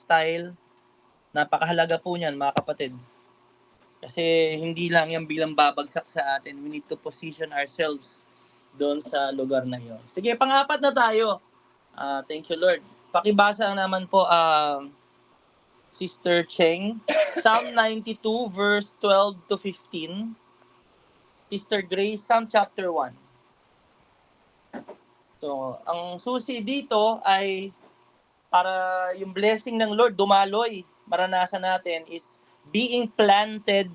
lifestyle. Napakahalaga po niyan, mga kapatid. Kasi hindi lang yan bilang babagsak sa atin. We need to position ourselves doon sa lugar na yon. Sige, pang-apat na tayo. Thank you, Lord. Pakibasa naman po, Sister Cheng. Psalm 92, verse 12 to 15. Sister Grace, Psalm chapter 1. So, ang susi dito ay para yung blessing ng Lord dumaloy, maranasan natin is being planted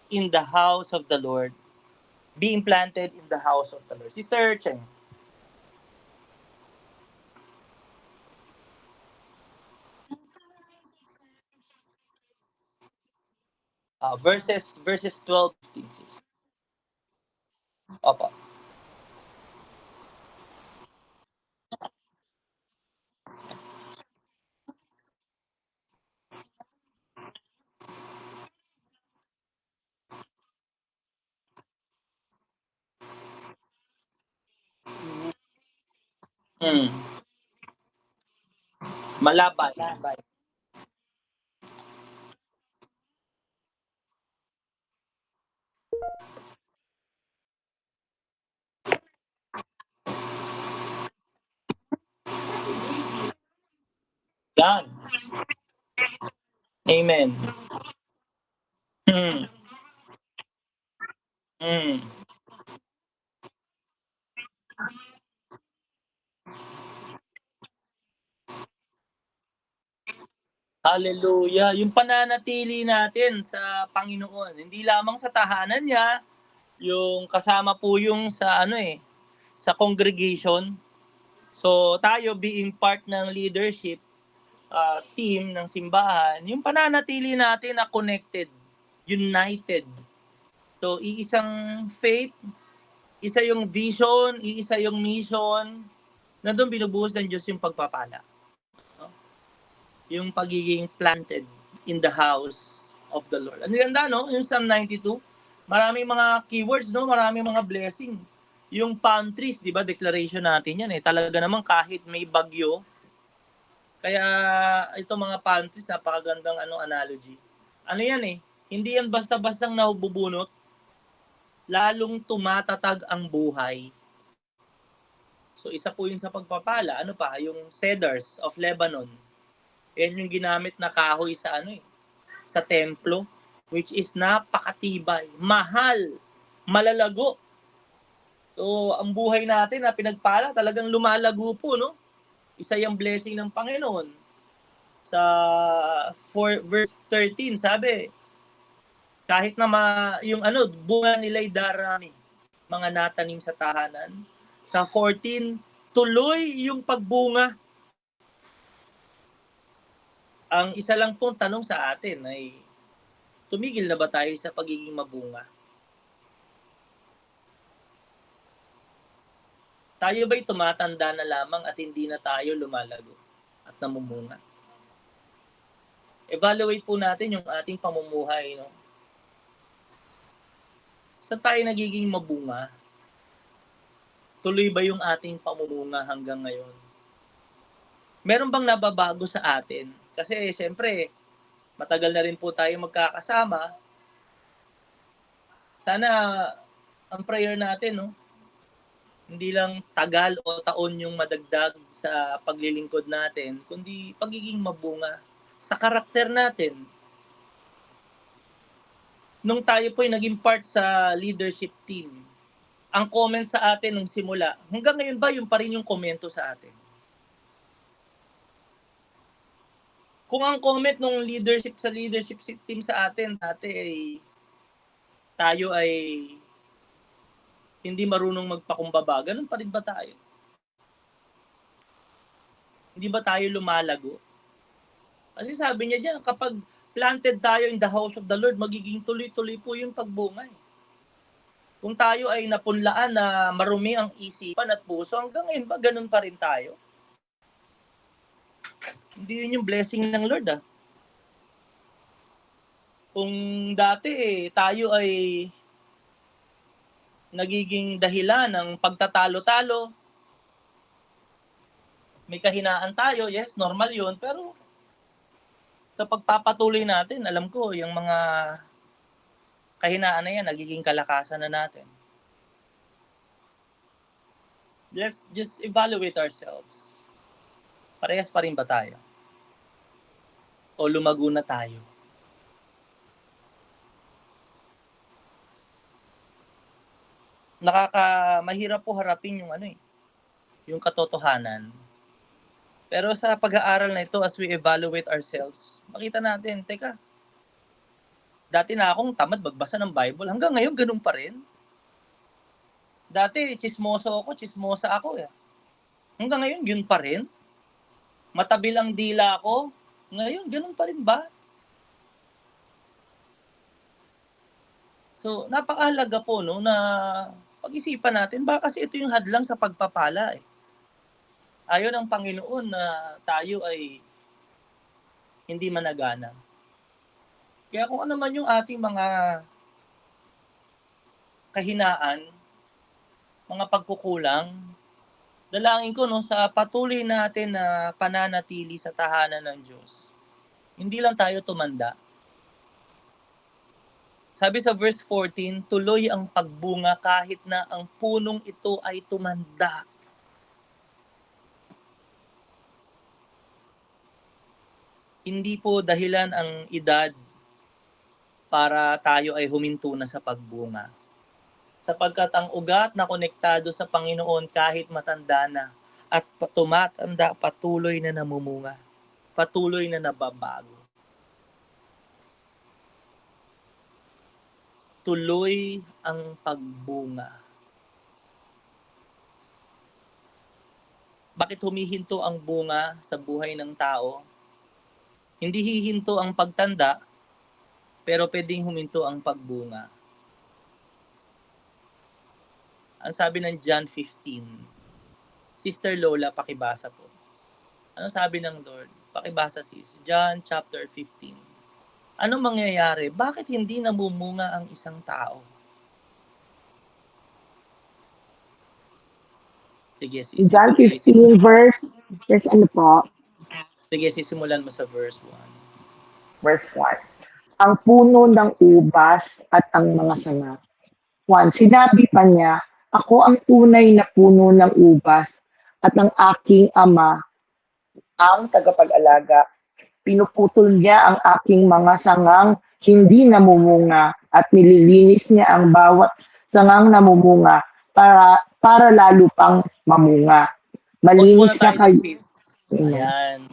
in the house of the Lord. Being planted in the house of the Lord. Sister Cheng. Verses 12 to 15. Sis. Opo. Mm. Malabay. Yan. Amen. Mm. Mm. Hallelujah. Yung pananatili natin sa Panginoon, hindi lamang sa tahanan niya, yung kasama po yung sa sa congregation. So tayo being part ng leadership team ng simbahan, yung pananatili natin na connected, united. So iisang faith, isa yung vision, iisa yung mission, na doon binubuhos ng Diyos yung pagpapala. No? Yung pagiging planted in the house of the Lord. Ang ganda, no? Yung Psalm 92, maraming mga keywords, no? Maraming mga blessing. Yung palm trees, di ba, declaration natin yan eh. Talaga naman kahit may bagyo, kaya ito mga palm trees, napakagandang analogy. Ano yan eh, hindi yan basta-bastang nabubunot, lalong tumatatag ang buhay. So isa po yun sa pagpapala. Ano pa? Yung cedars of Lebanon. Yan yung ginamit na kahoy sa sa templo, which is napakatibay, mahal, malalago. So ang buhay natin na pinagpala talagang lumalago po, no? Isa yung blessing ng Panginoon. Sa verse 13, sabi, kahit na yung bunga nila'y darami, mga natanim sa tahanan. Sa 14, tuloy yung pagbunga. Ang isa lang pong tanong sa atin ay, tumigil na ba tayo sa pagiging mabunga? Tayo ba'y tumatanda na lamang at hindi na tayo lumalago at namumunga? Evaluate po natin yung ating pamumuhay, no? Saan tayo nagiging mabunga? Tuloy ba yung ating pamumunga hanggang ngayon? Meron bang nababago sa atin? Kasi siyempre, matagal na rin po tayo magkakasama. Sana ang prayer natin, no? Hindi lang tagal o taon yung madagdag sa paglilingkod natin, kundi pagiging mabunga sa karakter natin. Nung tayo po ay naging part sa leadership team, ang comment sa atin nung simula, hanggang ngayon ba yung pa rin yung komento sa atin? Kung ang comment nung leadership team sa atin dati ay tayo ay hindi marunong magpakumbaba, ganun pa rin ba tayo? Hindi ba tayo lumalago? Kasi sabi niya diyan, kapag planted tayo in the house of the Lord, magiging tuloy-tuloy po yung pagbunga. Kung tayo ay napunlaan na marumi ang isipan at puso, hanggang ngayon ba ganun pa rin tayo? Hindi yun yung blessing ng Lord Kung dati tayo ay nagiging dahilan ng pagtatalo-talo, may kahinaan tayo, yes, normal yun, pero Sa pagpapatuloy natin, alam ko yung mga kahinaan na yan, nagiging kalakasan na natin. Let's just evaluate ourselves. Parehas pa rin ba tayo? O lumago na tayo? Mahirap po harapin yung yung katotohanan. Pero sa pag-aaral na ito, as we evaluate ourselves, makita natin, teka, dati na akong tamad magbasa ng Bible. Hanggang ngayon, ganun pa rin. Dati, chismosa ako. Hanggang ngayon, yun pa rin. Matabil ang dila ko. Ngayon, ganun pa rin ba? So, napakahalaga po na pag-isipan natin, baka kasi ito yung hadlang sa pagpapala. Ayaw ng Panginoon na tayo ay hindi managana. Kaya kung ano man yung ating mga kahinaan, mga pagkukulang, dalangin ko sa patuloy natin na pananatili sa tahanan ng Diyos. Hindi lang tayo tumanda. Sabi sa verse 14, tuloy ang pagbunga kahit na ang punong ito ay tumanda. Hindi po dahilan ang edad para tayo ay huminto na sa pagbunga. Sapagkat ang ugat na konektado sa Panginoon kahit matanda na at tumatanda, patuloy na namumunga, patuloy na nababago. Tuloy ang pagbunga. Bakit humihinto ang bunga sa buhay ng tao? Hindi hihinto ang pagtanda, pero pwedeng huminto ang pagbunga. Ang sabi ng John 15, Sister Lola, pakibasa po. Ano sabi ng Lord? Pakibasa sis. John chapter 15. Anong mangyayari? Bakit hindi namumunga ang isang tao? Sige, sis. John 15 verse, ano po? Sige, sisimulan mo sa verse 1. Verse 1. Ang puno ng ubas at ang mga sanga. 1. Sinabi pa niya, ako ang tunay na puno ng ubas at ang aking ama ang tagapag-alaga. Pinuputol niya ang aking mga sangang hindi namumunga at nililinis niya ang bawat sangang namumunga para lalo pang mamunga. Malinis na kayo. Ayan.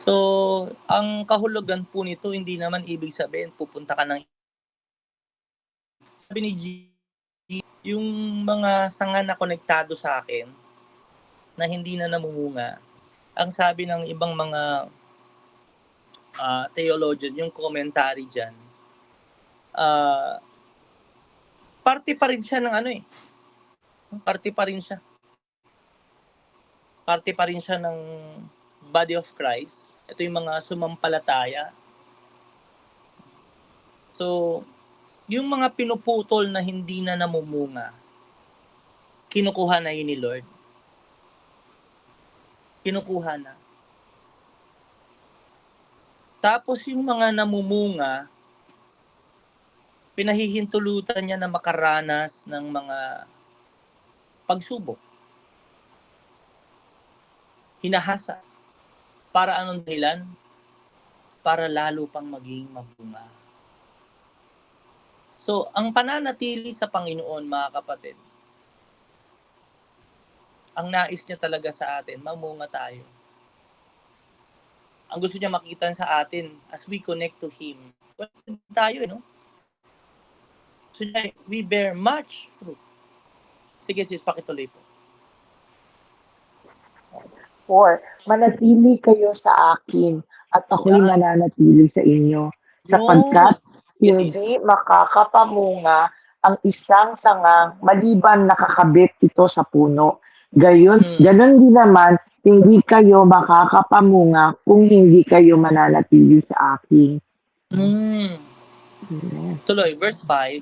So, ang kahulugan po nito, hindi naman ibig sabihin pupunta ka ng... Sabi ni G, yung mga sanga na konektado sa akin, na hindi na namumunga, ang sabi ng ibang mga theologian, yung commentary dyan, parte pa rin siya ng parte pa rin siya ng body of Christ. Ito yung mga sumampalataya. So, yung mga pinuputol na hindi na namumunga, kinukuha na yun ni Lord. Kinukuha na. Tapos yung mga namumunga, pinahihintulutan niya na makaranas ng mga pagsubok. Hinahasa. Para anong dahilan? Para lalo pang maging mabunga. So, ang pananatili sa Panginoon, mga kapatid, ang nais niya talaga sa atin, mamunga tayo. Ang gusto niya makita sa atin as we connect to Him. Tayo, So, we bear much fruit. Sige sis, pakituloy po. 4. Manatili kayo sa akin at ako'y mananatili sa inyo. Sapagkat hindi makakapamunga ang isang sangang maliban nakakabit ito sa puno. Ganon din naman, hindi kayo makakapamunga kung hindi kayo mananatili sa akin. Tuloy, verse 5.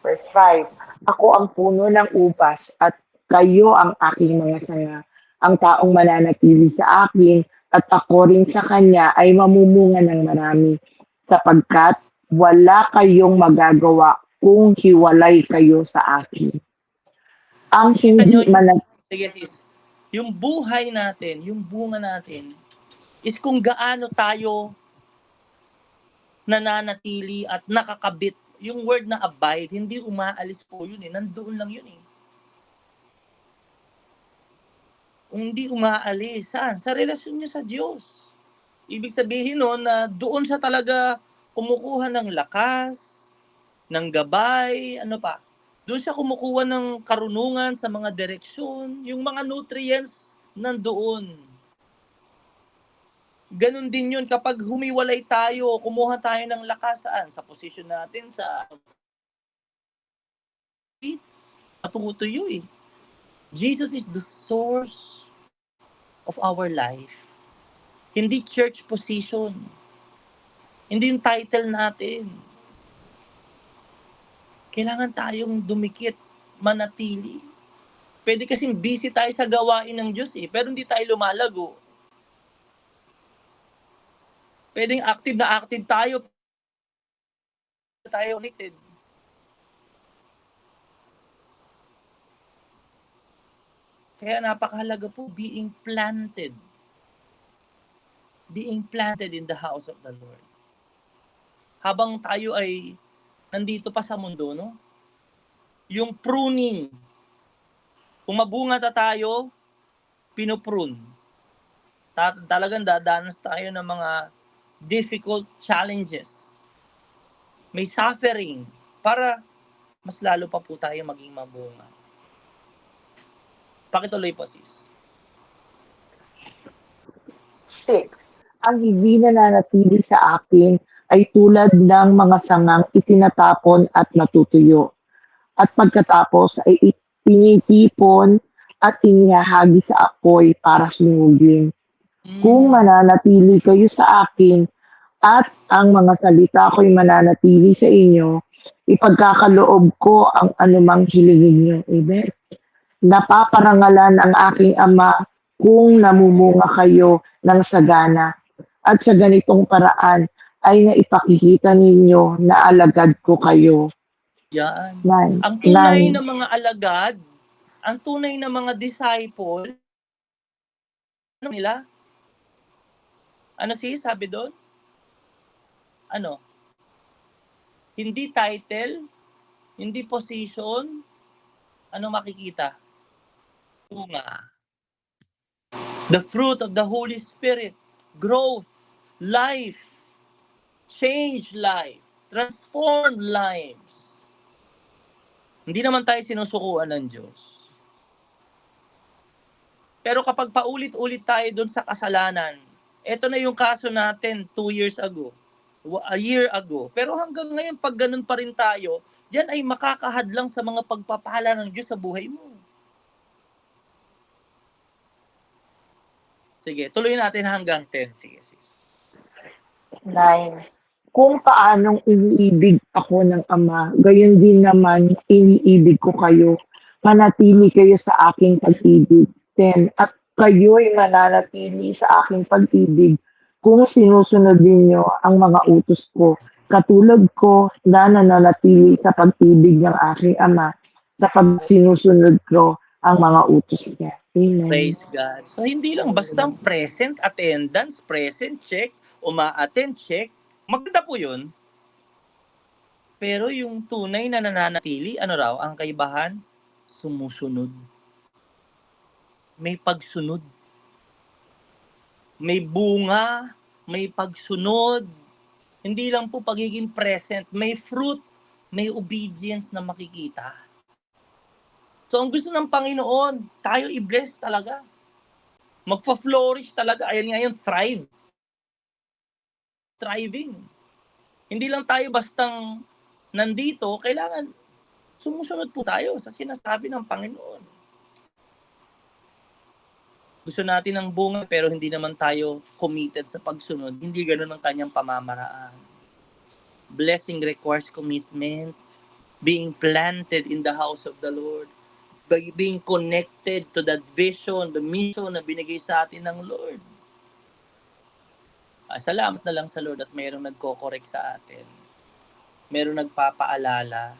Verse 5. Ako ang puno ng ubas at kayo ang aking mga sanga. Ang taong mananatili sa akin at ako rin sa kanya ay mamumunga ng marami, sapagkat wala kayong magagawa kung hiwalay kayo sa akin. Ang Kita nyo, hindi manat sige sis, yung buhay natin, yung bunga natin, is kung gaano tayo nananatili at nakakabit. Yung word na abide, hindi umaalis po yun eh. Nandoon lang yun eh. Hindi umaalis. Saan? Sa relasyon niya sa Diyos. Ibig sabihin nun na doon siya talaga kumukuha ng lakas, ng gabay, ano pa. Doon siya kumukuha ng karunungan sa mga direksyon, yung mga nutrients nandoon. Ganon din yun kapag humiwalay tayo, kumuha tayo ng lakas saan? Sa posisyon natin, sa matutuyo eh. Jesus is the source of our life. Hindi church position. Hindi yung title natin. Kailangan tayong dumikit, manatili. Pwede kasing busy tayo sa gawain ng Diyos eh, pero hindi tayo lumalago. Pwedeng active na active tayo connected. Kaya napakahalaga po being planted in the house of the Lord. Habang tayo ay nandito pa sa mundo, no? Yung pruning. Kung mabunga tayo, pinuprune. Talagang dadanas tayo ng mga difficult challenges. May suffering para mas lalo pa po tayo maging mabunga. Pakituloy po, sis. 6. Ang hindi nananatili sa akin ay tulad ng mga sangang itinatapon at natutuyo. At pagkatapos ay tinitipon at inihahagi sa apoy para sunugin. Kung mananatili kayo sa akin at ang mga salita ko'y mananatili sa inyo, ipagkakaloob ko ang anumang hilingin nyo. Amen. Napaparangalan ang aking Ama kung namumunga kayo ng sagana. At sa ganitong paraan ay naipakikita ninyo na alagad ko kayo. Yan. 9. Ang tunay na mga alagad, ang tunay na mga disciple, ano nila? Ano sabi doon? Ano? Hindi title, hindi position, ano makikita? Bunga. The fruit of the Holy Spirit, growth, life, change life, transform lives. Hindi naman tayo sinusukuan ng Diyos. Pero kapag paulit-ulit tayo doon sa kasalanan, ito na yung kaso natin 2 years ago, a year ago. Pero hanggang ngayon, pag ganun pa rin tayo, yan ay makakahadlang sa mga pagpapala ng Diyos sa buhay mo. Sige, tuloy natin hanggang 10. Sige, sis. 9. Kung paanong iniibig ako ng Ama, gayon din naman iniibig ko kayo. Manatili kayo sa aking pag-ibig. 10. At kayo'y mananatili sa aking pag-ibig kung sinusunod ninyo ang mga utos ko. Katulad ko na nananatili sa pag-ibig ng aking Ama sa pag-sinusunod ko ang mga utos niya. Amen. Praise God. So, hindi lang bastang present attendance, present check, uma-attend check. Maganda po yun. Pero yung tunay na nananatili, ano raw, ang kaibahan? Sumusunod. May pagsunod. May bunga, may pagsunod. Hindi lang po pagiging present. May fruit, may obedience na makikita. So, ang gusto ng Panginoon, tayo i-bless talaga. Magpa-flourish talaga. Ayan nga yun, thrive. Thriving. Hindi lang tayo bastang nandito, kailangan sumusunod po tayo sa sinasabi ng Panginoon. Gusto natin ng bunga pero hindi naman tayo committed sa pagsunod. Hindi ganun ang kanyang pamamaraan. Blessing requires commitment. Being planted in the house of the Lord. Being connected to that vision, the mission na binigay sa atin ng Lord. Salamat na lang sa Lord at mayroong nagko-correct sa atin. Mayroong nagpapaalala.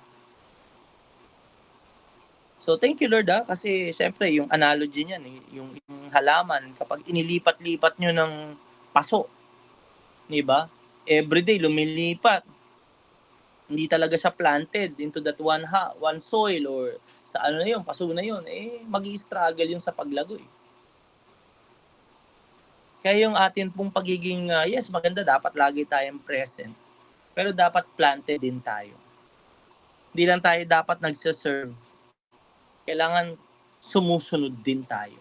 So thank you Lord kasi syempre yung analogy niyan yung halaman kapag inilipat-lipat niyo ng paso, 'di ba? Everyday lumilipat. Hindi talaga siya planted into that one soil or sa ano na yun, paso na yun, magi-struggle yun sa paglago. Kaya yung atin pong pagiging, yes, maganda, dapat lagi tayong present. Pero dapat planted din tayo. Hindi lang tayo dapat nagsiserve. Kailangan sumusunod din tayo.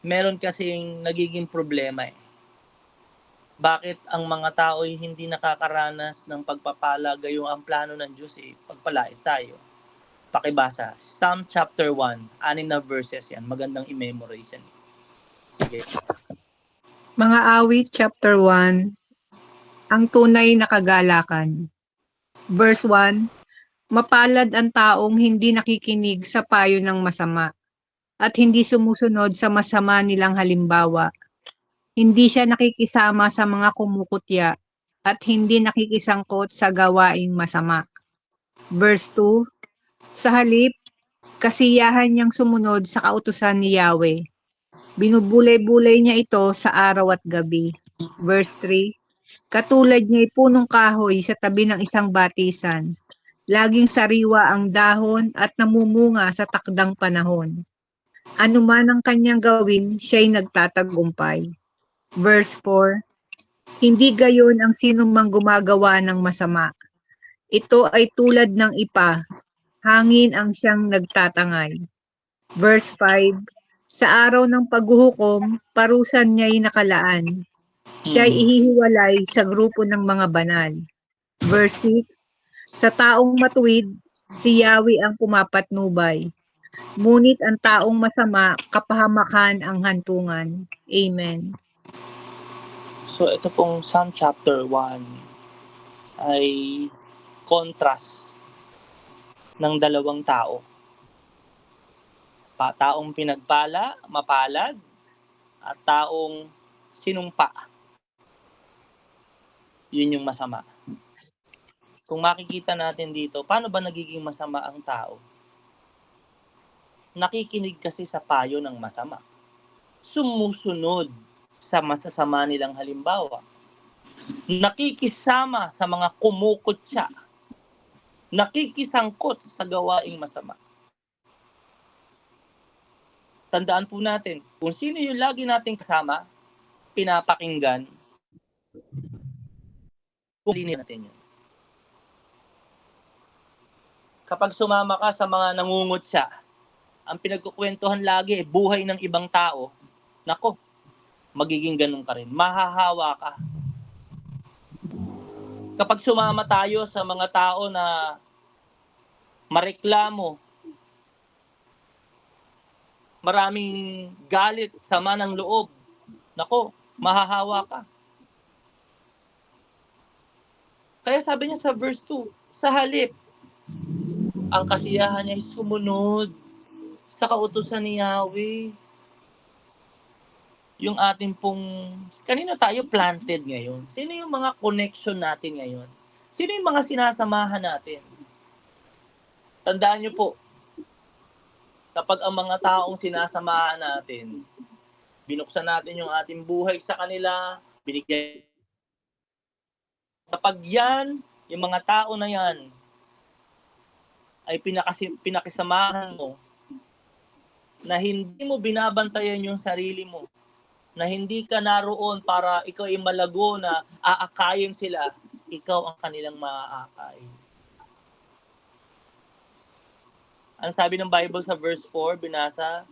Meron kasing nagiging problema Bakit ang mga tao ay hindi nakakaranas ng pagpapala gayong ang plano ng Diyos pagpalain tayo? Pakibasa, Psalm chapter 1, 6 na verses yan. Magandang i-memorize yan. Sige. Mga awit chapter 1, ang tunay na kagalakan. Verse 1, mapalad ang taong hindi nakikinig sa payo ng masama at hindi sumusunod sa masama nilang halimbawa. Hindi siya nakikisama sa mga kumukutya at hindi nakikisangkot sa gawaing masama. Verse 2, sa halip, kasiyahan niyang sumunod sa kautusan ni Yahweh. Binubulay-bulay niya ito sa araw at gabi. Verse 3, katulad niya'y punong kahoy sa tabi ng isang batisan. Laging sariwa ang dahon at namumunga sa takdang panahon. Ano man ang kanyang gawin, siya'y nagtatagumpay. Verse 4, hindi gayon ang sinumang gumagawa ng masama. Ito ay tulad ng ipa, hangin ang siyang nagtatangay. Verse 5, sa araw ng paghuhukom, parusan niya'y nakalaan. Siya'y ihihiwalay sa grupo ng mga banal. Verse 6, sa taong matuwid, si Yahweh ang pumapatnubay. Ngunit ang taong masama, kapahamakan ang hantungan. Amen. So ito pong Psalm chapter 1 ay contrast ng dalawang tao. Taong pinagpala, mapalad, at taong sinumpa. Yun yung masama. Kung makikita natin dito, paano ba nagiging masama ang tao? Nakikinig kasi sa payo ng masama. Sumusunod sa masasama nilang halimbawa. Nakikisama sa mga kumukutya. Nakikisangkot sa gawaing masama. Tandaan po natin, kung sino yung lagi nating kasama, pinapakinggan, kung hindi natin yun. Kapag sumama ka sa mga nangungutya, ang pinagkukwentuhan lagi buhay ng ibang tao, nako, magiging ganun ka rin. Mahahawa ka. Kapag sumama tayo sa mga tao na mareklamo, maraming galit, sama ng loob, nako, mahahawa ka. Kaya sabi niya sa verse 2, sa halip, ang kasiyahan niya ay sumunod sa kautusan ni Yahweh. Yung ating pong, kanino tayo planted ngayon? Sino yung mga connection natin ngayon? Sino yung mga sinasamahan natin? Tandaan niyo po, kapag ang mga taong sinasamahan natin, binuksan natin yung ating buhay sa kanila, binigyan. Kapag yan, yung mga tao na yan, ay pinakisamahan mo, na hindi mo binabantayan yung sarili mo, na hindi ka naroon para ikaw ay malago na aakayin sila, ikaw ang kanilang maaakay. Ang sabi ng Bible sa verse 4, binasa,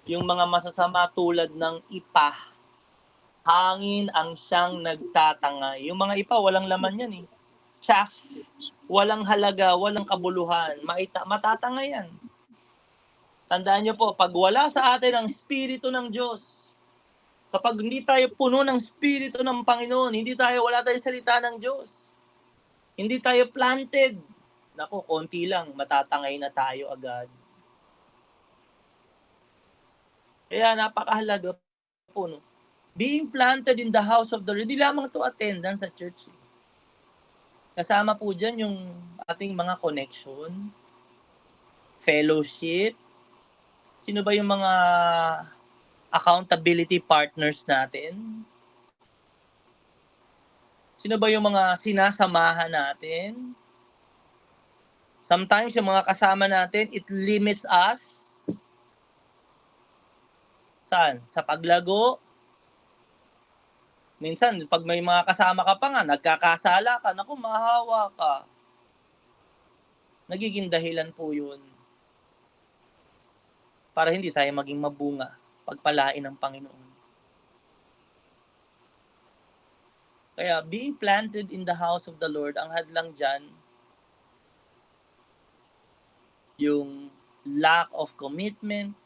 yung mga masasama tulad ng ipa, hangin ang siyang nagtatangay. Yung mga ipa, walang laman yan chaff, walang halaga, walang kabuluhan, matatangay yan. Tandaan niyo po, pag wala sa atin ang Espiritu ng Diyos, kapag hindi tayo puno ng Espiritu ng Panginoon, wala tayong salita ng Diyos, hindi tayo planted, naku, konti lang, matatangay na tayo agad. Kaya napakahalaga po, Being planted in the house of the Lord, hindi lamang to attendance sa church. Kasama po dyan yung ating mga connection, fellowship, sino ba yung mga accountability partners natin? Sino ba yung mga sinasamahan natin? Sometimes yung mga kasama natin, it limits us. Saan? Sa paglago. Minsan, pag may mga kasama ka pa nga, nagkakasala ka, naku, mahawa ka. Nagiging dahilan po yun para hindi tayo maging mabunga, pagpalain ng Panginoon. Kaya being planted in the house of the Lord, ang hadlang dyan, yung lack of commitment,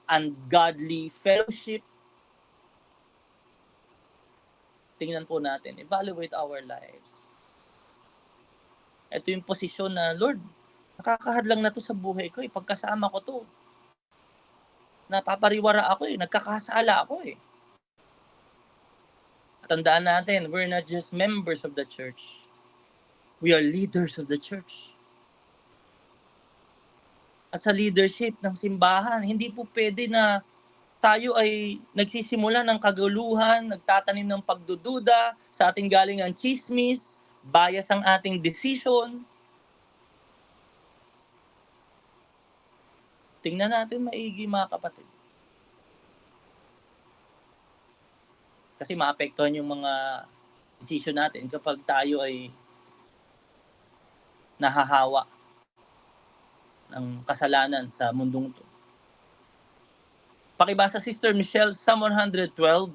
ungodly fellowship. Tingnan po natin, evaluate our lives. Ito yung posisyon na, Lord, nakakahadlang na to sa buhay ko, pagkasama ko to. Napapariwara ako nagkakasala ako Tandaan natin, we're not just members of the church. We are leaders of the church. At sa leadership ng simbahan, hindi po pwede na tayo ay nagsisimula ng kaguluhan, nagtatanim ng pagdududa, sa ating galing ang chismis, bias ang ating decision. Tingnan natin maigi mga kapatid. Kasi maapektuhan yung mga decision natin kapag tayo ay nahahawa ng kasalanan sa mundong to. Pakibasa Sister Michelle, Psalm 112,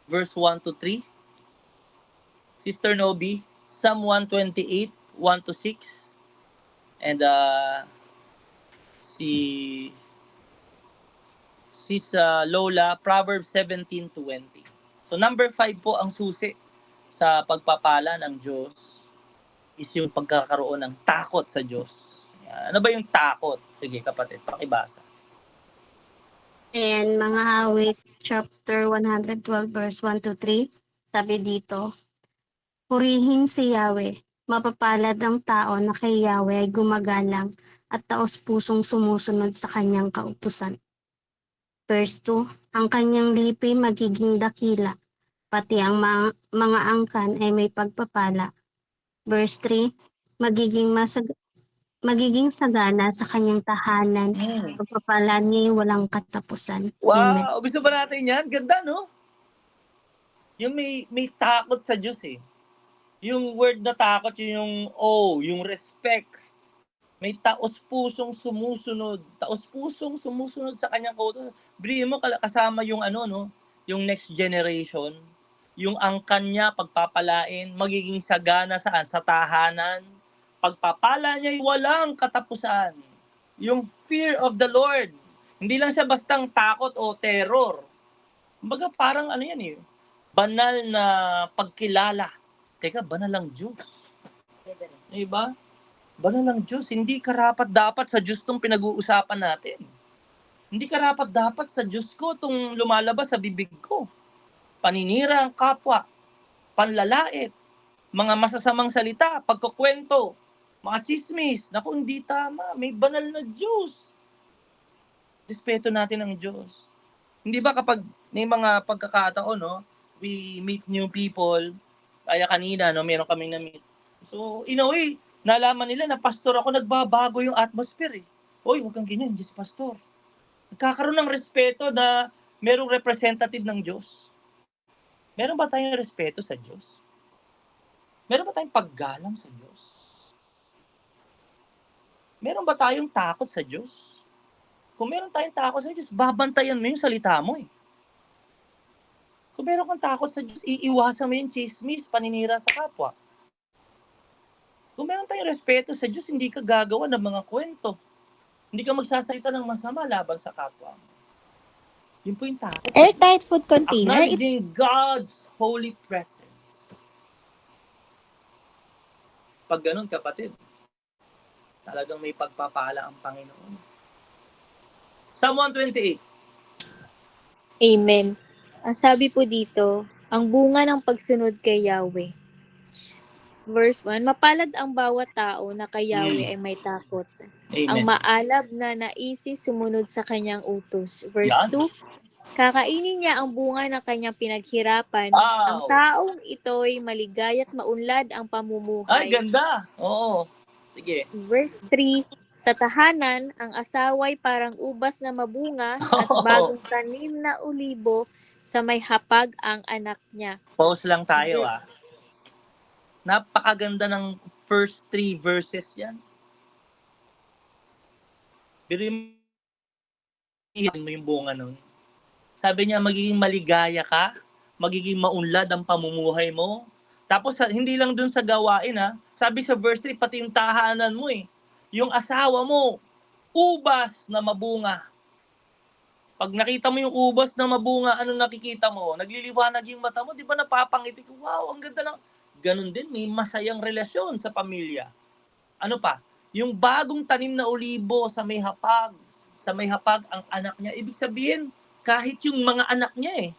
verse 1 to 3. Sister Nobi, Psalm 128, 1 to 6. And si Lola, Proverbs 17 to 20. So number 5 po ang susi sa pagpapala ng Diyos is yung pagkakaroon ng takot sa Diyos. Ano ba yung takot? Sige kapatid, pakibasa. And mga awit, chapter 112, verse 1 to 3, sabi dito, purihin si Yahweh, mapapalad ang tao na kay Yahweh ay gumagalang at taos-pusong sumusunod sa kanyang kautusan. Verse 2, ang kanyang lipi magiging dakila, pati ang mga angkan ay may pagpapala. Verse 3, magiging sagana sa kanyang tahanan, pagpapala niya walang katapusan. Amen. Wow! Gusto ba natin yan? Ganda, no? Yung may takot sa Diyos Yung word na takot, yung respect. May taos-pusong sumusunod. Taos-pusong sumusunod sa kanyang kautusan. Bilhin mo kasama yung yung next generation. Yung angkan niya, pagpapalain, magiging sagana saan? Sa tahanan. Pagpapala niya ay walang katapusan. Yung fear of the Lord. Hindi lang siya bastang takot o terror. Kumbaga parang banal na pagkilala. Teka, banal lang Diyos. Diba? Banal lang Diyos. Hindi karapat-dapat sa Diyos itong pinag-uusapan natin. Hindi karapat-dapat sa Diyos ko itong lumalabas sa bibig ko. Paninira ang kapwa, panlalait, mga masasamang salita, pagkukwento, mga chismis. Naku, hindi tama. May banal na Diyos. Respeto natin ang Diyos. Hindi ba kapag may mga pagkakataon, we meet new people, kaya kanina, meron kaming na-meet. So, in a way, nalaman nila na pastor ako, nagbabago yung atmosphere Hoy, huwag kang ganyan, Diyos pastor. Nagkakaroon ng respeto na merong representative ng Diyos. Meron ba tayong respeto sa Diyos? Meron ba tayong paggalang sa Diyos? Meron ba tayong takot sa Diyos? Kung meron tayong takot sa Diyos, babantayan mo yung salita mo Kung meron kang takot sa Diyos, iiwasan mo yung chismis, paninira sa kapwa. Kung meron tayong respeto sa Diyos, hindi ka gagawa ng mga kwento. Hindi ka magsasalita ng masama laban sa kapwa mo. Yun po yung takot. Airtight food container. Acknowledging God's holy presence. Pag ganun, kapatid, talagang may pagpapala ang Panginoon. Psalm 128. Amen. Ang sabi po dito, ang bunga ng pagsunod kay Yahweh. Verse 1, mapalad ang bawat tao na kay Yahweh ay may takot. Ang Amen. maalab na naisi sumunod sa kanyang utos. Verse Yan. 2, kakainin niya ang bunga ng kanyang pinaghirapan. Ang Wow. taong ito'y maligay at maunlad ang Ay, pamumuhay. ganda. Oo. Sige. Verse 3, sa tahanan, ang asaway parang ubas na mabunga at Oo. bagong tanim na ulibo sa may hapag ang anak niya. Pause lang tayo ah. Napakaganda ng first 3 verses yan. Pero mo yung bunga nun. Sabi niya, magiging maligaya ka, magiging maunlad ang pamumuhay mo. Tapos hindi lang dun sa gawain ha. Sabi sa verse 3, pati yung tahanan mo eh. Yung asawa mo, ubas na mabunga. Pag nakita mo yung ubas na mabunga, ano nakikita mo? Nagliliwanag yung mata mo, di ba napapangiti ko? Wow, ang ganda ng... Ganon din, may masayang relasyon sa pamilya. Ano pa? Yung bagong tanim na olibo sa may hapag ang anak niya. Ibig sabihin, kahit yung mga anak niya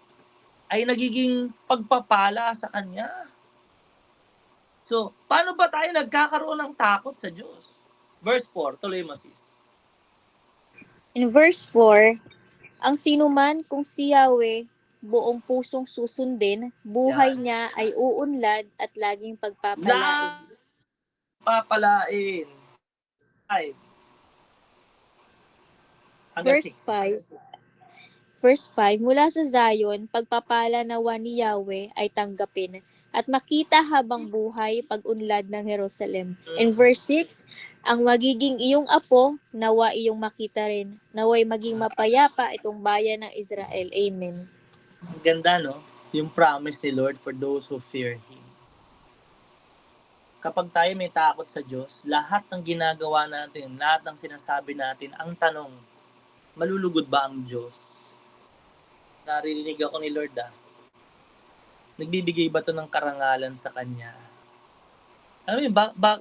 ay nagiging pagpapala sa kanya. So, paano ba tayo nagkakaroon ng takot sa Diyos? Verse 4, tuloy mo sis. In verse 4, ang sinuman kung si Yahweh buong pusong susundin, buhay niya ay uunlad at laging pagpapalain. Papalain. 5. Verse 5, mula sa Zion, pagpapala nawa ni Yahweh ay tanggapin at makita habang buhay pag-unlad ng Jerusalem. In verse 6, ang magiging iyong apo, nawa iyong makita rin. Naway maging mapayapa itong bayan ng Israel. Amen. Ang ganda, no? Yung promise ni Lord for those who fear Him. Kapag tayo may takot sa Diyos, lahat ng ginagawa natin, lahat ng sinasabi natin, ang tanong, malulugod ba ang Diyos? Naririnig ako ni Lord Nagbibigay ba to ng karangalan sa Kanya? Alam mo yun,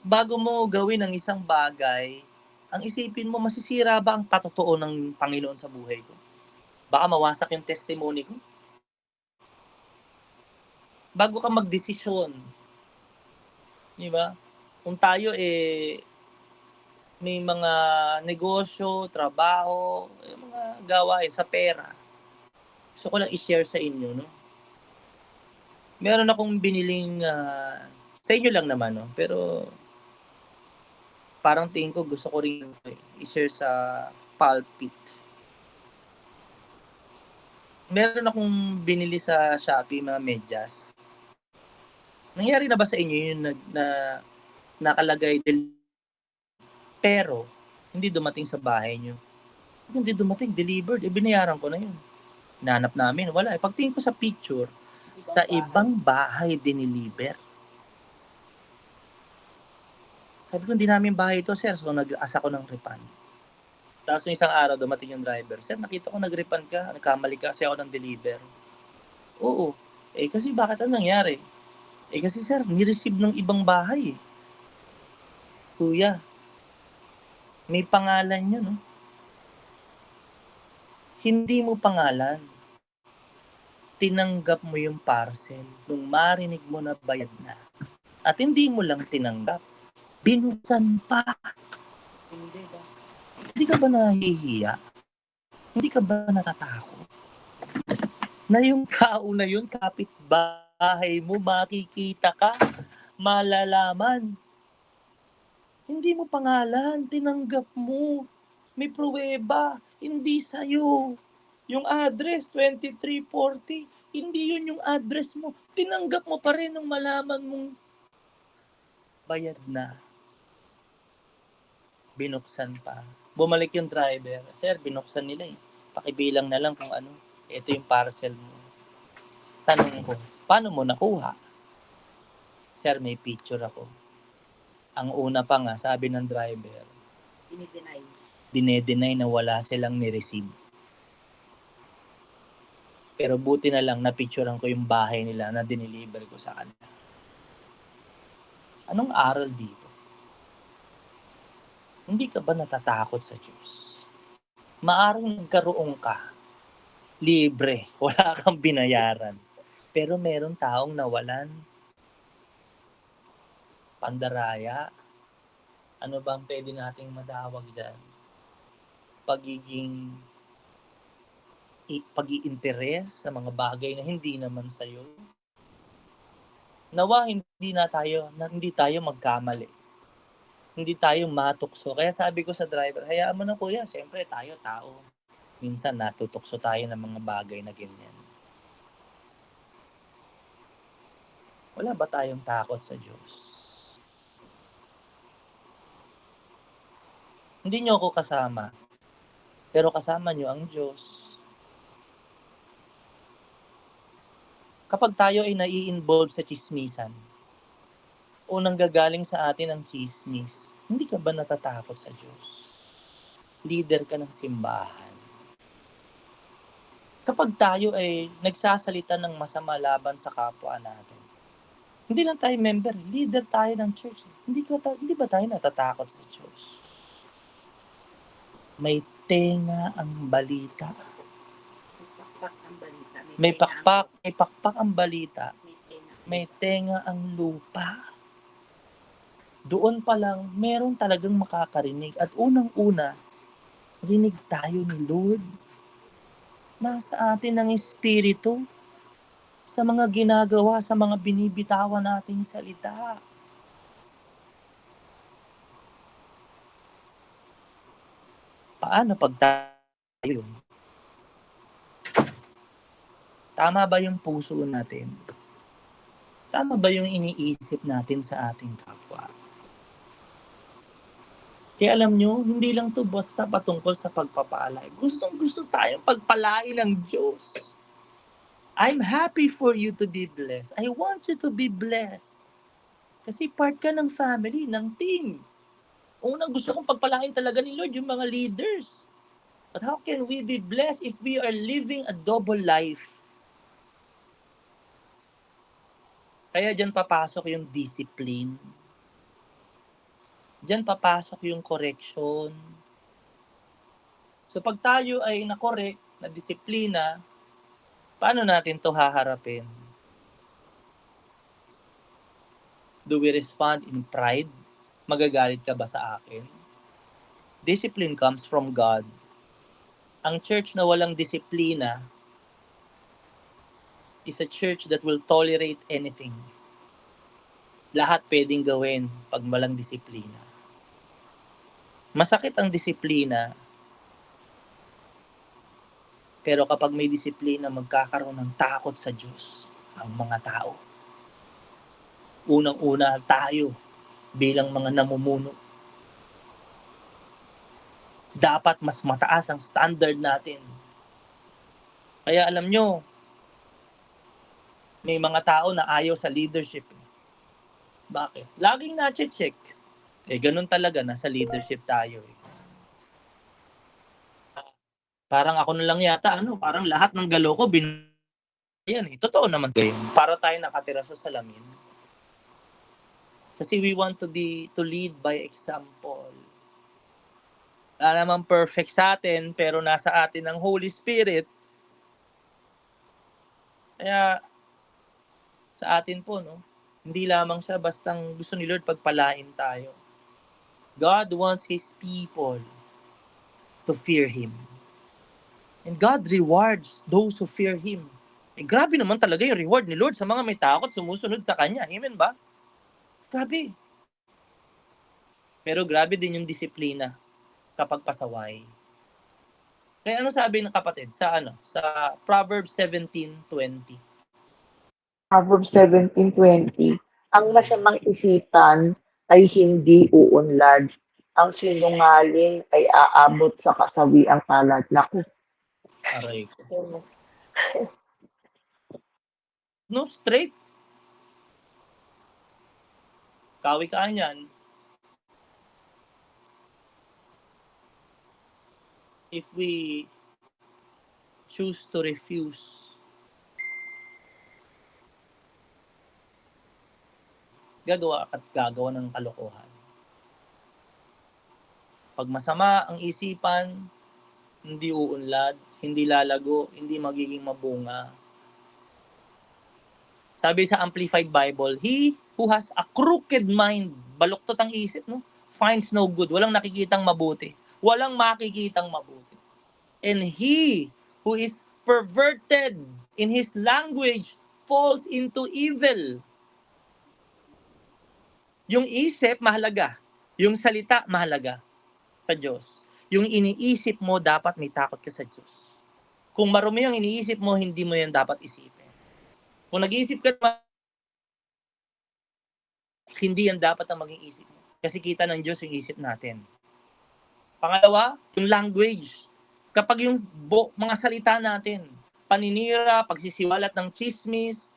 bago mo gawin ang isang bagay, ang isipin mo, masisira ba ang patotoo ng Panginoon sa buhay ko? Baka mawasak yung testimony ko. Bago ka magdesisyon, di ba? Kung tayo may mga negosyo, trabaho, mga gawain sa pera. Gusto ko lang i-share sa inyo, no? Meron akong biniling, sa inyo lang naman, no? Pero parang tingin ko gusto ko rin i-share sa pulpit. Meron akong binili sa Shopee, mga medyas. Nangyari na ba sa inyo yun na nakalagay pero hindi dumating sa bahay nyo? Hindi dumating, delivered. Binayaran ko na yun. Hinanap namin, wala. Pagtingin ko sa picture, sa ibang bahay diniliver. Sabi ko, hindi namin bahay ito, sir. So, nag-asa ko ng refund. Tapos isang araw, dumating yung driver. Sir, nakita ko nag-refund ka. Nagkamali ka kasi ako ng deliver. Oo. Kasi bakit ano nangyari? Kasi sir, ni-receive ng ibang bahay. Kuya, may pangalan yun, no? Hindi mo pangalan. Tinanggap mo yung parcel nung marinig mo na bayad na. At hindi mo lang tinanggap. Binuksan pa. Hindi ka ba nahihiya? Hindi ka ba natatakot? Na yung tao na yun, kapitbahay mo, makikita ka, malalaman. Hindi mo pangalan, tinanggap mo. May pruweba, hindi sa'yo. Yung address, 2340, hindi yun yung address mo. Tinanggap mo pa rin nung malaman mong bayad na. Binuksan pa. Bumalik yung driver. Sir, binuksan nila Pakibilang na lang kung ano. Ito yung parcel mo. Tanong ko, paano mo nakuha? Sir, may picture ako. Ang una pa nga, sabi ng driver, dinedenay na wala silang ni-receive. Pero buti na lang na-picturean ko yung bahay nila na diniliver ko sa kanila. Anong aral dito? Hindi ka ba natatakot sa Diyos? Maaring nagkaroon ka libre. Wala kang binayaran. Pero meron taong nawalan. Pandaraya. Ano bang pwede nating madawag dyan? Pag-iinteres sa mga bagay na hindi naman sa'yo. Nawa hindi tayo magkamali. Hindi tayo matukso. Kaya sabi ko sa driver, hayaan mo na kuya, siyempre tayo tao. Minsan natutukso tayo ng mga bagay na ganyan. Wala ba tayong takot sa Diyos? Hindi niyo ako kasama, pero kasama niyo ang Diyos. Kapag tayo ay nai-involve sa chismisan, unang gagaling sa atin ang chismis, hindi ka ba natatakot sa Diyos? Leader ka ng simbahan. Kapag tayo ay nagsasalita ng masama laban sa kapwa natin, hindi lang tayo member, leader tayo ng church. Hindi ba tayo natatakot sa Diyos? May tenga ang balita. May pakpak ang balita. May tenga ang lupa. Doon pa lang, meron talagang makakarinig. At unang-una, rinig tayo ni Lord. Nasa atin ang Espiritu sa mga ginagawa, sa mga binibitawan nating salita. Paano pag tayo yun? Tama ba yung puso natin? Tama ba yung iniisip natin sa ating kapwa? Kaya alam nyo, hindi lang to basta patungkol sa pagpapalay. Gustong-gusto tayong pagpalain ng Diyos. I'm happy for you to be blessed. I want you to be blessed. Kasi part ka ng family, ng team. Unang gusto kong pagpalain talaga ni Lord yung mga leaders. But how can we be blessed if we are living a double life? Kaya dyan papasok yung discipline. Dyan papasok yung correction. So pag tayo ay na-correct, na disiplina, paano natin to haharapin? Do we respond in pride? Magagalit ka ba sa akin? Discipline comes from God. Ang church na walang disiplina is a church that will tolerate anything. Lahat pwedeng gawin pag walang disiplina. Masakit ang disiplina, pero kapag may disiplina, magkakaroon ng takot sa Diyos ang mga tao. Unang-una tayo bilang mga namumuno. Dapat mas mataas ang standard natin. Kaya alam nyo, may mga tao na ayaw sa leadership. Bakit? Laging na-check. Ganun talaga, nasa leadership tayo. Parang ako na lang yata, parang lahat ng galaw ko, yan eh. Totoo naman to yun. Para tayo nakatira sa salamin. Kasi we want to lead by example. Wala naman perfect sa atin, pero nasa atin ang Holy Spirit. Kaya, sa atin po, hindi lamang siya bastang gusto ni Lord pagpalain tayo. God wants His people to fear Him. And God rewards those who fear Him. Grabe naman talaga yung reward ni Lord sa mga may takot sumusunod sa Kanya. Amen ba? Grabe. Pero grabe din yung disiplina kapag pasaway. Kaya ano sabi ng kapatid sa Proverbs 17:20? Proverbs 17:20, ang masamang isipan ay hindi uunlad. Ang sinungaling ay aabot sa kasawiang palad. Naku. Aray ko. No, straight. Kawi ka yan. If we choose to refuse, gagawa ng kalokohan. Pag masama ang isipan, hindi uunlad, hindi lalago, hindi magiging mabunga. Sabi sa Amplified Bible, he who has a crooked mind, baluktot ang isip, no? Finds no good, walang nakikitang mabuti, walang makikitang mabuti. And he who is perverted in his language falls into evil. Yung isip, mahalaga. Yung salita, mahalaga sa Diyos. Yung iniisip mo, dapat may takot ka sa Diyos. Kung marumi yung iniisip mo, hindi mo yan dapat isipin. Kung nag-iisip ka naman, hindi yan dapat ang maging isip mo. Kasi kita ng Diyos yung isip natin. Pangalawa, yung language. Kapag yung mga salita natin, paninira, pagsisiwalat ng chismis,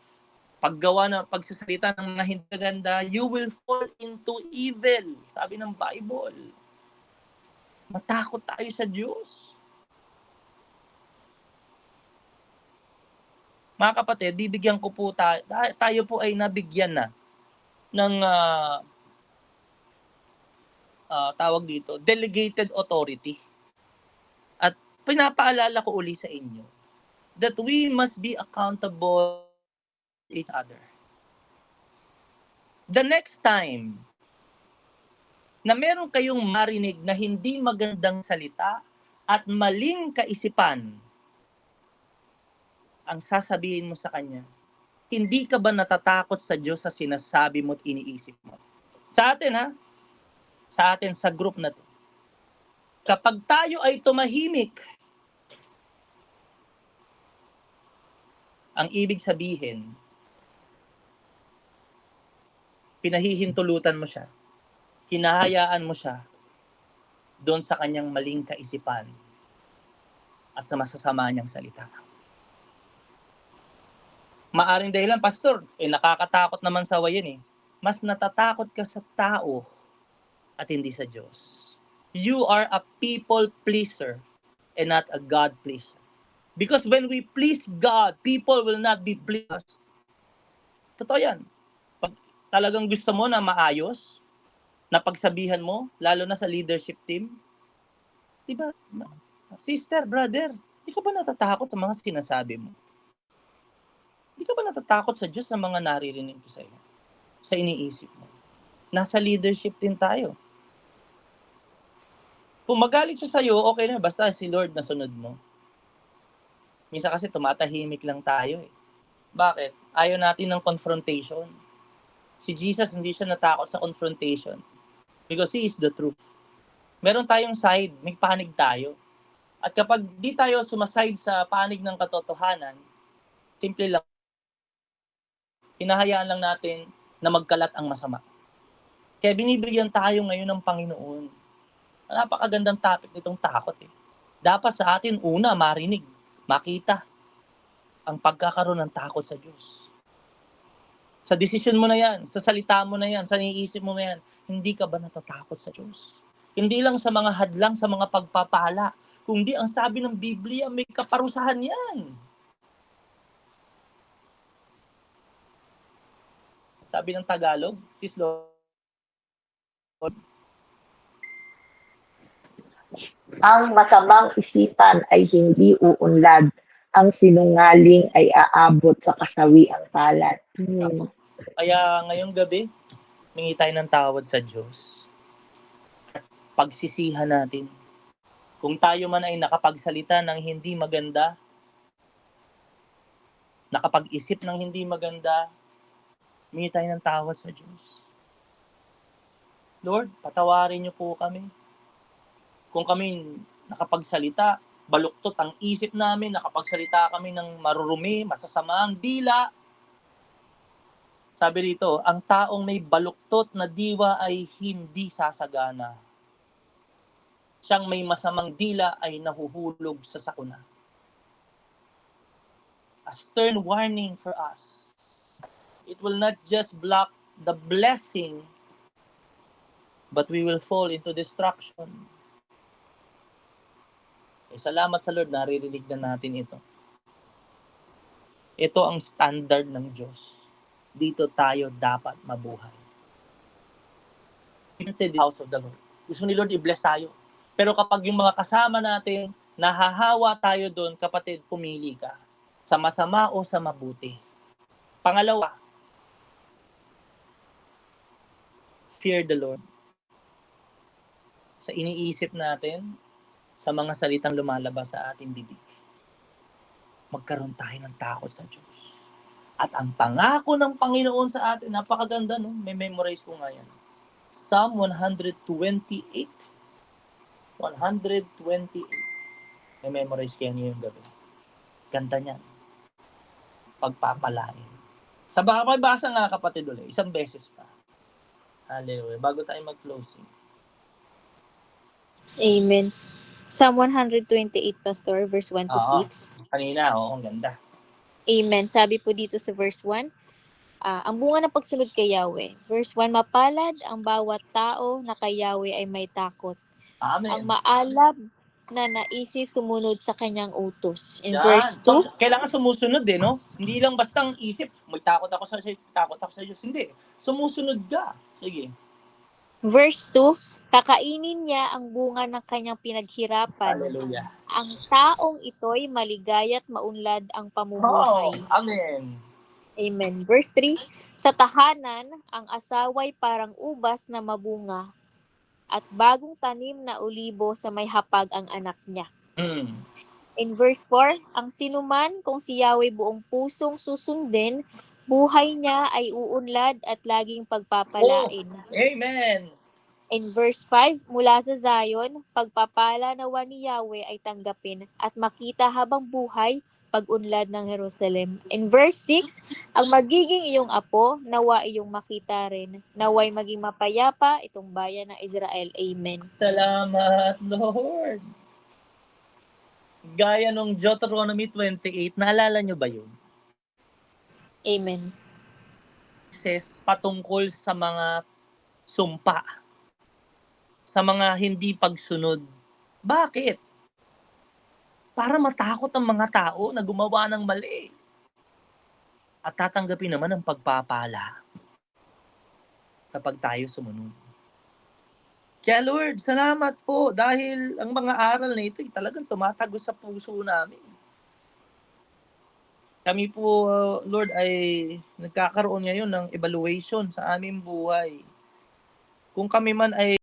paggawa ng pagsasalita ng mga hindi ganda, you will fall into evil. Sabi ng Bible. Matakot tayo sa Diyos. Mga kapatid, bibigyan ko po tayo po ay nabigyan na ng tawag dito, delegated authority. At pinapaalala ko uli sa inyo that we must be accountable to each other. The next time na meron kayong marinig na hindi magandang salita at maling kaisipan, ang sasabihin mo sa kanya, hindi ka ba natatakot sa Diyos sa sinasabi mo at iniisip mo? Sa atin ha, sa atin sa group na to, kapag tayo ay tumahimik, ang ibig sabihin, pinahihintulutan mo siya, hinahayaan mo siya doon sa kanyang maling kaisipan at sa masasama niyang salita. Maaring dahilan, Pastor, nakakatakot naman sa yan eh. Mas natatakot ka sa tao at hindi sa Diyos. You are a people pleaser and not a God pleaser. Because when we please God, people will not be pleased. Totoo yan. Pag talagang gusto mo na maayos, na pagsabihan mo, lalo na sa leadership team, diba, sister, brother, di ka ba natatakot sa mga sinasabi mo? Di ka ba natatakot sa Diyos sa mga naririnig ko sa iyo? Sa iniisip mo? Nasa leadership din tayo. Kung magalit siya sa iyo, okay na, basta si Lord na sunod mo. Minsan kasi tumatahimik lang tayo eh. Bakit? Ayaw natin ng confrontation. Si Jesus hindi siya natakot sa confrontation because He is the truth. Meron tayong side, may panig tayo. At kapag di tayo sumaside sa panig ng katotohanan, simple lang, hinahayaan lang natin na magkalat ang masama. Kaya binibigyan tayo ngayon ng Panginoon. Napakagandang topic nitong takot eh. Dapat sa atin una marinig, makita ang pagkakaroon ng takot sa Diyos. Sa desisyon mo na yan, sa salita mo na yan, sa iniisip mo na yan, hindi ka ba natatakot sa Diyos? Hindi lang sa mga hadlang, sa mga pagpapala, kundi ang sabi ng Biblia, may kaparusahan yan. Sabi ng Tagalog, sis Lord, Ang masamang isipan ay hindi uunlad. Ang sinungaling ay aabot sa kasawiang palad. kaya ngayong gabi, mingi tayo ng tawad sa Diyos. At pagsisihan natin. Kung tayo man ay nakapagsalita ng hindi maganda, nakapag-isip ng hindi maganda, mingi tayo ng tawad sa Diyos. Lord, patawarin niyo po kami. Kung kami nakapagsalita, baluktot ang isip namin, nakapagsalita kami ng marurumi, masasamang dila. Sabi rito, ang taong may baluktot na diwa ay hindi sasagana. Siyang may masamang dila ay nahuhulog sa sakuna. A stern warning for us. It will not just block the blessing, but we will fall into destruction. Salamat sa Lord, naririnig na natin ito. Ito ang standard ng Diyos. Dito tayo dapat mabuhay. In the house of the Lord. Gusto ni Lord i-bless tayo. Pero kapag yung mga kasama natin Nahahawa tayo doon, kapatid, pumili ka. Sa masama o sa mabuti. Pangalawa, fear the Lord. Sa iniisip natin, sa mga salitang lumalabas sa ating bibig, magkaroon tayo ng takot sa Diyos. At ang pangako ng Panginoon sa atin, napakaganda, no? May memorize ko nga yan. Psalm 128. 128. May memorize ko yan ngayong gabi. Ganda niyan. Pagpapalain. Sa basa nga, kapatid, ulit, isang beses pa. Hallelujah. Bago tayo mag-closing. Amen. Psalm 128, Pastor, verse 1 to Oo. 6. Kanina, ang ganda. Amen. Sabi po dito sa verse 1, ang bunga ng pagsunod kay Yahweh. Verse 1, mapalad ang bawat tao na kay Yahweh ay may takot. Amen. Ang maalab na naisi sumunod sa kanyang utos. In Yan. verse 2, So, kailangan sumusunod no? Hindi lang bastang isip, may takot ako sa Diyos. Hindi. Sumusunod ka. Sige. verse 2, kakainin niya ang bunga ng kanyang pinaghirapan. Hallelujah. Ang taong ito'y maligaya at maunlad ang Oh, pamumuhay. amen. Amen. Verse 3, sa tahanan, ang asaway parang ubas na mabunga at bagong tanim na olibo sa may hapag ang anak niya. Mm. In verse 4, ang sinuman kung si Yahweh buong pusong susundin, buhay niya ay uunlad at laging pagpapalain. Amen. In verse 5, mula sa Zion, pagpapala nawa ni Yahweh ay tanggapin at makita habang buhay pag-unlad ng Jerusalem. In verse 6, ang magiging iyong apo, nawa iyong makita rin. Naway maging mapayapa itong bayan ng Israel. Amen. Salamat, Lord. Gaya nung Deuteronomy 28, naalala nyo ba yun? Amen. Says patungkol sa mga sumpa, sa mga hindi pagsunod. Bakit? Para matakot ang mga tao na gumawa ng mali. At tatanggapin naman ang pagpapala kapag tayo sumunod. Kaya Lord, salamat po dahil ang mga aral na ito ay talagang tumatagos sa puso namin. Kami po, Lord, ay nagkakaroon ngayon ng evaluation sa aming buhay. Kung kami man ay